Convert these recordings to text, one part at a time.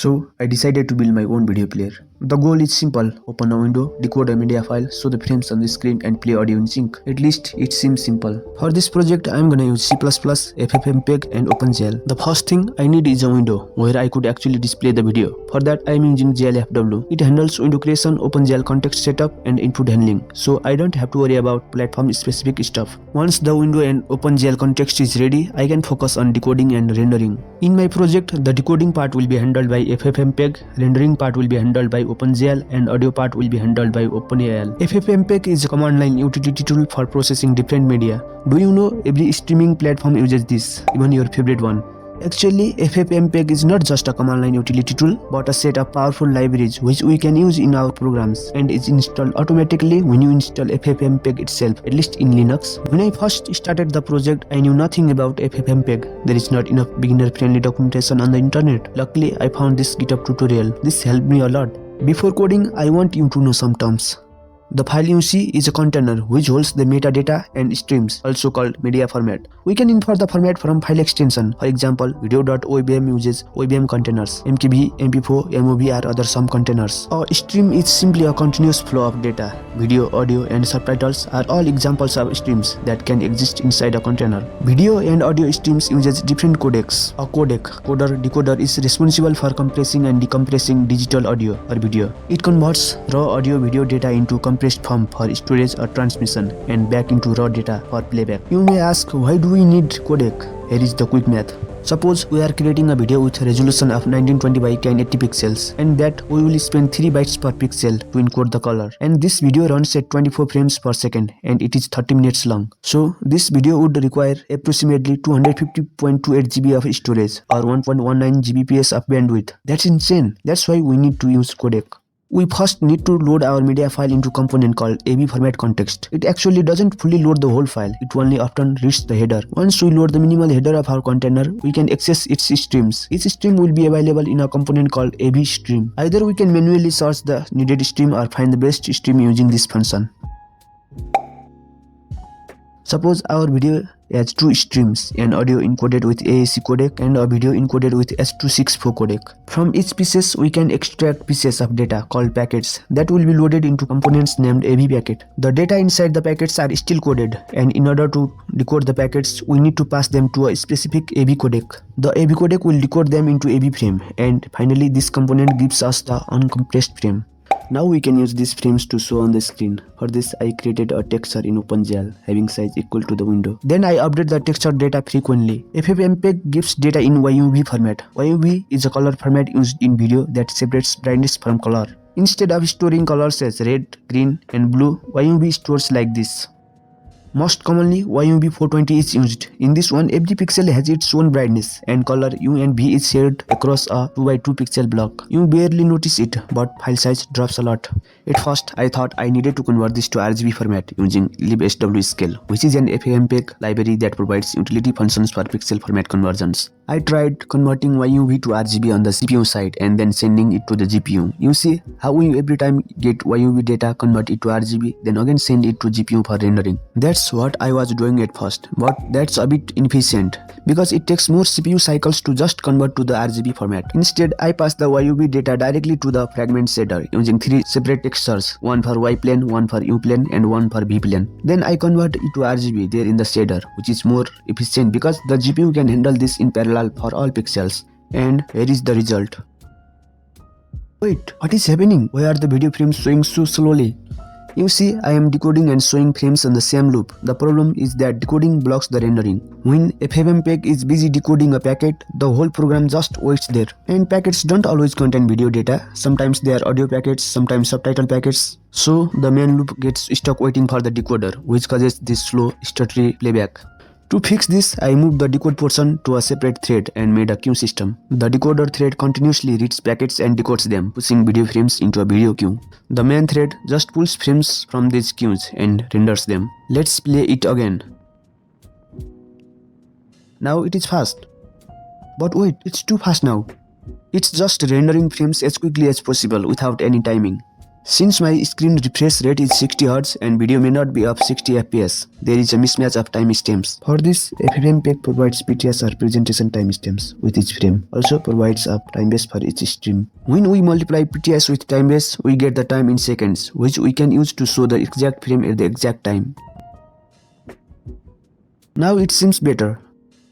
So I decided to build my own video player. The goal is simple: open a window, decode a media file, show the frames on the screen and play audio in sync. At least it seems simple. For this project I am gonna use C++, ffmpeg and opengl. The first thing I need is a window where I could actually display the video. For that I am using glfw. It handles window creation, opengl context setup and input handling, so I don't have to worry about platform specific stuff. Once the window and opengl context is ready, I can focus on decoding and rendering. In my project, the decoding part will be handled by ffmpeg, rendering part will be handled by opengl and audio part will be handled by openal. ffmpeg is a command line utility tool for processing different media. Do you know every streaming platform uses this, even your favorite one? Actually, ffmpeg is not just a command line utility tool, but a set of powerful libraries which we can use in our programs, and is installed automatically when you install ffmpeg itself, at least in Linux. When I first started the project, I knew nothing about ffmpeg. There is not enough beginner-friendly documentation on the internet. Luckily, I found this GitHub tutorial. This helped me a lot. Before coding, I want you to know some terms. The file you see is a container which holds the metadata and streams, also called media format. We can infer the format from file extension. For example, video.obm uses OBM containers. MKB, MP4, MOV are other some containers. A stream is simply a continuous flow of data. Video, audio and subtitles are all examples of streams that can exist inside a container. Video and audio streams uses different codecs. A codec, coder, decoder is responsible for compressing and decompressing digital audio or video. It converts raw audio video data into compressed form for storage or transmission and back into raw data for playback. You may ask, why do we need codec? Here is the quick math. Suppose we are creating a video with a resolution of 1920 by 1080 pixels, and that we will spend 3 bytes per pixel to encode the color. And this video runs at 24 frames per second and it is 30 minutes long. So this video would require approximately 250.28 GB of storage or 1.19 Gbps of bandwidth. That's insane. That's why we need to use codec. We first need to load our media file into a component called AB format context. It actually doesn't fully load the whole file, it only often reads the header. Once we load the minimal header of our container, we can access its streams. Each stream will be available in a component called AB stream. Either we can manually search the needed stream or find the best stream using this function. Suppose our video has 2 streams, an audio encoded with AAC codec and a video encoded with H.264 codec. From each pieces, we can extract pieces of data called packets that will be loaded into components named AB packet. The data inside the packets are still coded, and in order to decode the packets, we need to pass them to a specific AB codec. The AB codec will decode them into AB frame, and finally this component gives us the uncompressed frame. Now we can use these frames to show on the screen. For this I created a texture in opengl having size equal to the window. Then I update the texture data frequently. ffmpeg gives data in YUV format. YUV is a color format used in video that separates brightness from color. Instead of storing colors as red, green and blue, YUV stores like this. Most commonly, YUV 420 is used. In this one, every pixel has its own brightness and color U and V is shared across a 2x2 pixel block. You barely notice it, but file size drops a lot. At first, I thought I needed to convert this to RGB format using libswscale, which is an ffmpeg library that provides utility functions for pixel format conversions. I tried converting YUV to RGB on the CPU side and then sending it to the GPU. You see how we every time get YUV data, convert it to RGB, then again send it to GPU for rendering. That's what I was doing at first, but that's a bit inefficient because it takes more CPU cycles to just convert to the RGB format. Instead, I pass the YUV data directly to the fragment shader using 3 separate textures, one for Y plane, one for U plane and one for B plane. Then I convert it to RGB there in the shader, which is more efficient because the GPU can handle this in parallel for all pixels. And here is the result. Wait, what is happening? Why are the video frames showing so slowly? You see, I am decoding and showing frames on the same loop. The problem is that decoding blocks the rendering. When ffmpeg is busy decoding a packet, the whole program just waits there. And packets don't always contain video data. Sometimes they are audio packets, sometimes subtitle packets. So the main loop gets stuck waiting for the decoder, which causes this slow, stuttery playback. To fix this, I moved the decode portion to a separate thread and made a queue system. The decoder thread continuously reads packets and decodes them, pushing video frames into a video queue. The main thread just pulls frames from these queues and renders them. Let's play it again. Now it is fast. But wait, it's too fast now. It's just rendering frames as quickly as possible without any timing. Since my screen refresh rate is 60 Hz and video may not be of 60 FPS, there is a mismatch of timestamps. For this, ffmpeg provides PTS or presentation timestamps with each frame, also provides a time base for each stream. When we multiply PTS with time base, we get the time in seconds, which we can use to show the exact frame at the exact time. Now it seems better.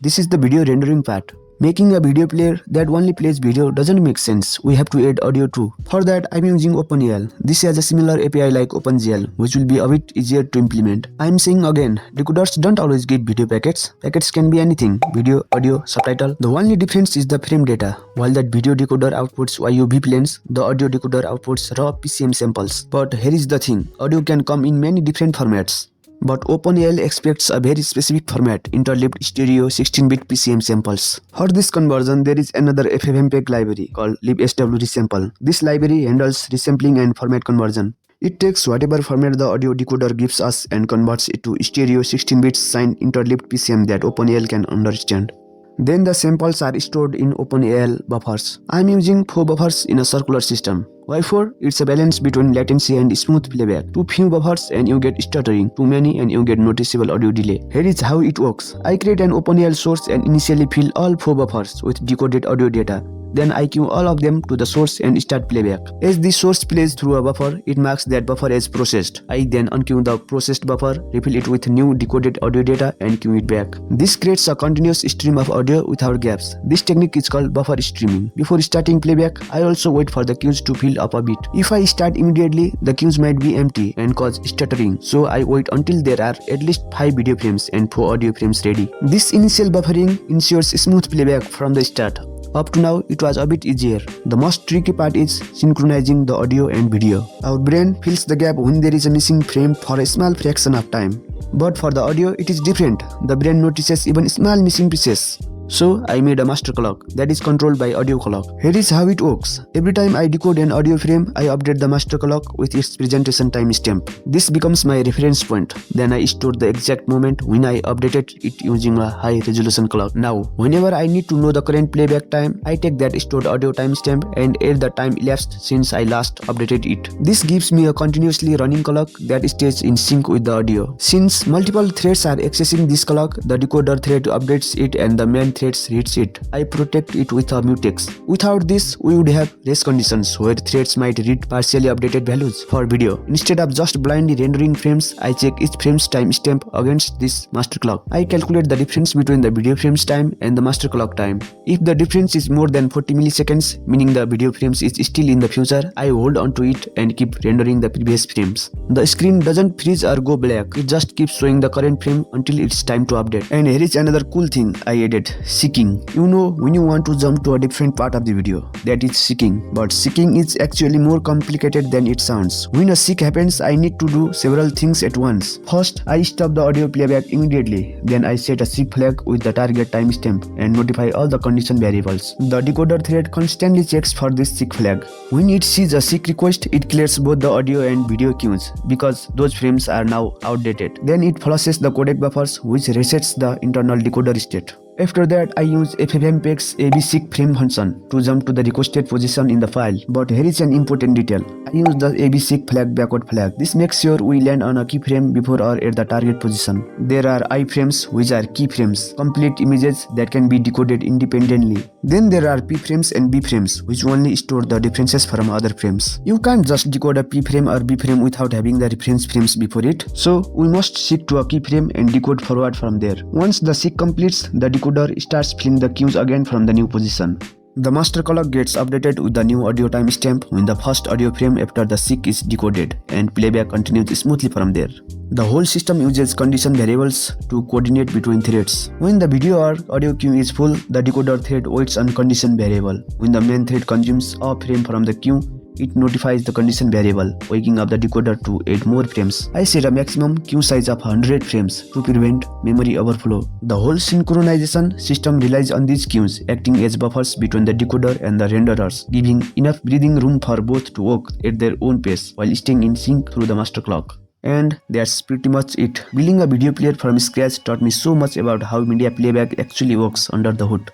This is the video rendering part. Making a video player that only plays video doesn't make sense. We have to add audio too. For that, I'm using OpenAL. This has a similar API like OpenGL, which will be a bit easier to implement. I'm saying again, decoders don't always get video packets. Packets can be anything: video, audio, subtitle. The only difference is the frame data. While that video decoder outputs YUV planes, the audio decoder outputs raw PCM samples. But here is the thing, audio can come in many different formats. But OpenAL expects a very specific format, interleaved stereo 16-bit PCM samples. For this conversion, there is another ffmpeg library called libswresample. This library handles resampling and format conversion. It takes whatever format the audio decoder gives us and converts it to stereo 16-bit signed interleaved PCM that OpenAL can understand. Then the samples are stored in OpenAL buffers. I'm using 4 buffers in a circular system. Why 4? It's a balance between latency and smooth playback. Too few buffers and you get stuttering, too many and you get noticeable audio delay. Here is how it works. I create an OpenAL source and initially fill all 4 buffers with decoded audio data. Then I queue all of them to the source and start playback. As the source plays through a buffer, it marks that buffer as processed. I then unqueue the processed buffer, refill it with new decoded audio data and queue it back. This creates a continuous stream of audio without gaps. This technique is called buffer streaming. Before starting playback, I also wait for the queues to fill up a bit. If I start immediately, the queues might be empty and cause stuttering, so I wait until there are at least 5 video frames and 4 audio frames ready. This initial buffering ensures smooth playback from the start. Up to now, it was a bit easier. The most tricky part is synchronizing the audio and video. Our brain fills the gap when there is a missing frame for a small fraction of time. But for the audio, it is different. The brain notices even small missing pieces. So I made a master clock that is controlled by audio clock. Here is how it works. Every time I decode an audio frame, I update the master clock with its presentation timestamp. This becomes my reference point. Then I store the exact moment when I updated it using a high resolution clock. Now, whenever I need to know the current playback time, I take that stored audio timestamp and add the time elapsed since I last updated it. This gives me a continuously running clock that stays in sync with the audio. Since multiple threads are accessing this clock, the decoder thread updates it and the main threads reads it. I protect it with a mutex. Without this, we would have race conditions where threads might read partially updated values for video. Instead of just blindly rendering frames, I check each frame's timestamp against this master clock. I calculate the difference between the video frame's time and the master clock time. If the difference is more than 40 milliseconds, meaning the video frames is still in the future, I hold on to it and keep rendering the previous frames. The screen doesn't freeze or go black, it just keeps showing the current frame until it's time to update. And here is another cool thing I added. Seeking. You know when you want to jump to a different part of the video, that is seeking. But seeking is actually more complicated than it sounds. When a seek happens, I need to do several things at once. First, I stop the audio playback immediately. Then I set a seek flag with the target timestamp and notify all the condition variables. The decoder thread constantly checks for this seek flag. When it sees a seek request, it clears both the audio and video queues because those frames are now outdated. Then it flushes the codec buffers, which resets the internal decoder state. After that, I use ffmpeg's abseek frame function to jump to the requested position in the file. But here is an important detail. I use the abseek flag backward flag. This makes sure we land on a keyframe before or at the target position. There are iframes, which are keyframes, complete images that can be decoded independently. Then there are p frames and b frames, which only store the differences from other frames. You can't just decode a p frame or b frame without having the reference frames before it. So we must seek to a keyframe and decode forward from there. Once the seek completes, the decoder starts filling the queues again from the new position. The master clock gets updated with the new audio timestamp when the first audio frame after the seek is decoded, and playback continues smoothly from there. The whole system uses condition variables to coordinate between threads. When the video or audio queue is full, the decoder thread waits on condition variable. When the main thread consumes a frame from the queue, it notifies the condition variable, waking up the decoder to add more frames. I set a maximum queue size of 100 frames to prevent memory overflow. The whole synchronization system relies on these queues acting as buffers between the decoder and the renderers, giving enough breathing room for both to work at their own pace while staying in sync through the master clock. And that's pretty much it. Building a video player from scratch taught me so much about how media playback actually works under the hood.